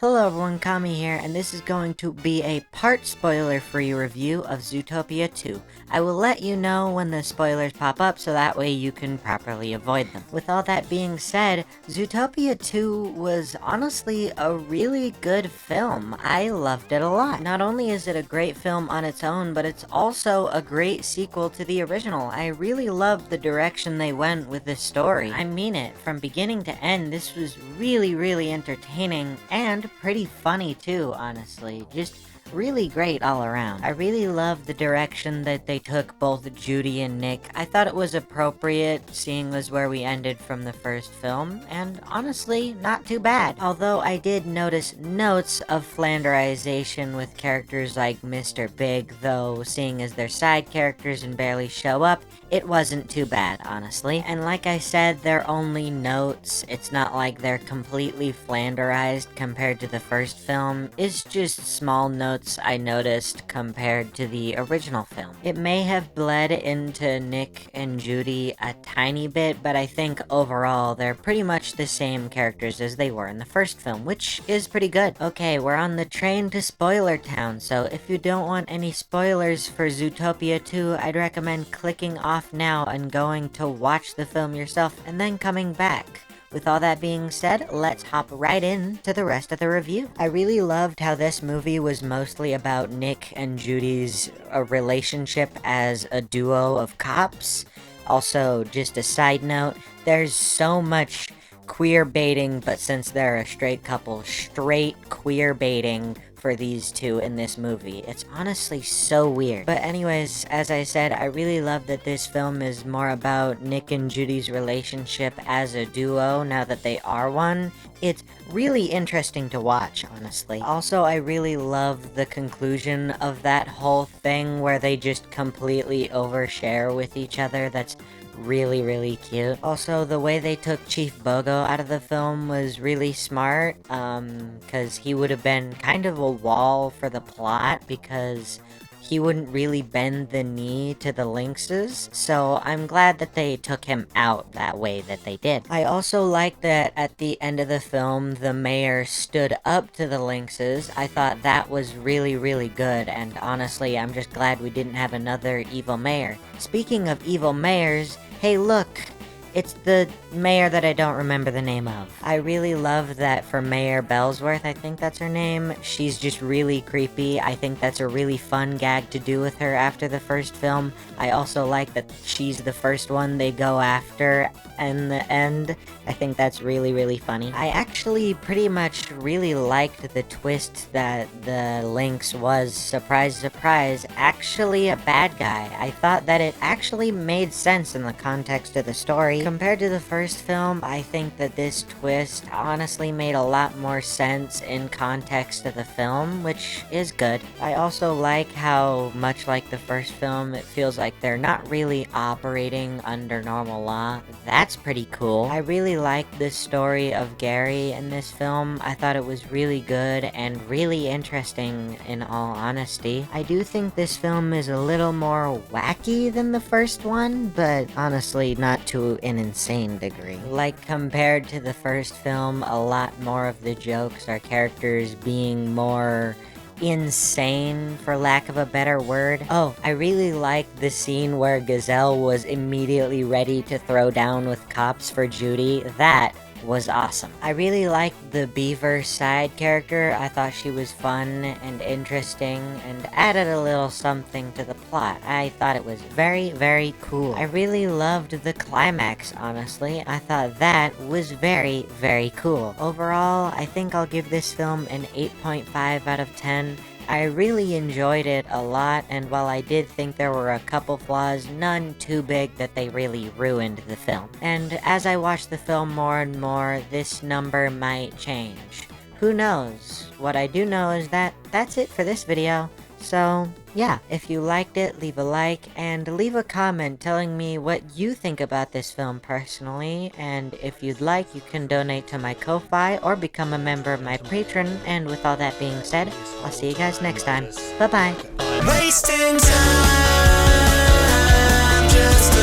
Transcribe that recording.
Hello everyone, Kami here, and this is going to be a part spoiler-free review of Zootopia 2. I will let you know when the spoilers pop up so that way you can properly avoid them. With all that being said, Zootopia 2 was honestly a really good film. I loved it a lot. Not only is it a great film on its own, but it's also a great sequel to the original. I really loved the direction they went with this story. I mean it, from beginning to end, this was really entertaining and pretty funny too, honestly. Just really great all around. I really love the direction that they took both Judy and Nick. I thought it was appropriate, seeing as where we ended from the first film, and honestly, not too bad. Although I did notice notes of flanderization with characters like Mr. Big, though seeing as they're side characters and barely show up, it wasn't too bad, honestly. And like I said, they're only notes. It's not like they're completely flanderized compared to the first film. It's just small notes I noticed compared to the original film. It may have bled into Nick and Judy a tiny bit, but I think overall they're pretty much the same characters as they were in the first film, which is pretty good. Okay, we're on the train to Spoiler Town, so if you don't want any spoilers for Zootopia 2, I'd recommend clicking off now and going to watch the film yourself and then coming back. With all that being said, let's hop right into the rest of the review. I really loved how this movie was mostly about Nick and Judy's relationship as a duo of cops. Also, just a side note, there's so much queer baiting, but since they're a straight couple, straight queer baiting for these two in this movie. It's honestly so weird. But anyways, as I said, I really love that this film is more about Nick and Judy's relationship as a duo now that they are one. It's really interesting to watch, honestly. Also, I really love the conclusion of that whole thing where they just completely overshare with each other. That's really cute. Also, the way they took Chief Bogo out of the film was really smart, because he would have been kind of a wall for the plot, because he wouldn't really bend the knee to the Lynxes, so I'm glad that they took him out that way that they did. I also like that at the end of the film, the mayor stood up to the Lynxes. I thought that was really good, and honestly, I'm just glad we didn't have another evil mayor. Speaking of evil mayors, hey look, it's the mayor that I don't remember the name of. I really love that for Mayor Bellsworth, I think that's her name. She's just really creepy. I think that's a really fun gag to do with her after the first film. I also like that she's the first one they go after in the end. I think that's really funny. I actually pretty much really liked the twist that the Lynx was, surprise, actually a bad guy. I thought that it actually made sense in the context of the story. Compared to the first film, I think that this twist honestly made a lot more sense in context of the film, which is good. I also like how, much like the first film, it feels like they're not really operating under normal law. That's pretty cool. I really liked the story of Gary in this film. I thought it was really good and really interesting, in all honesty. I do think this film is a little more wacky than the first one, but honestly not to an insane degree. Like, compared to the first film, a lot more of the jokes are characters being more insane, for lack of a better word. Oh, I really liked the scene where Gazelle was immediately ready to throw down with cops for Judy. That was awesome. I really liked the Beaver side character. I thought she was fun and interesting and added a little something to the plot. I thought it was very cool. I really loved the climax, honestly. I thought that was very cool. Overall, I think I'll give this film an 8.5 out of 10. I really enjoyed it a lot, and while I did think there were a couple flaws, none too big that they really ruined the film. And as I watch the film more and more, this number might change. Who knows? What I do know is that that's it for this video. So, yeah, if you liked it, leave a like, and leave a comment telling me what you think about this film personally, and if you'd like, you can donate to my Ko-Fi or become a member of my Patreon, and with all that being said, I'll see you guys next time. Bye-bye. Wasting time, just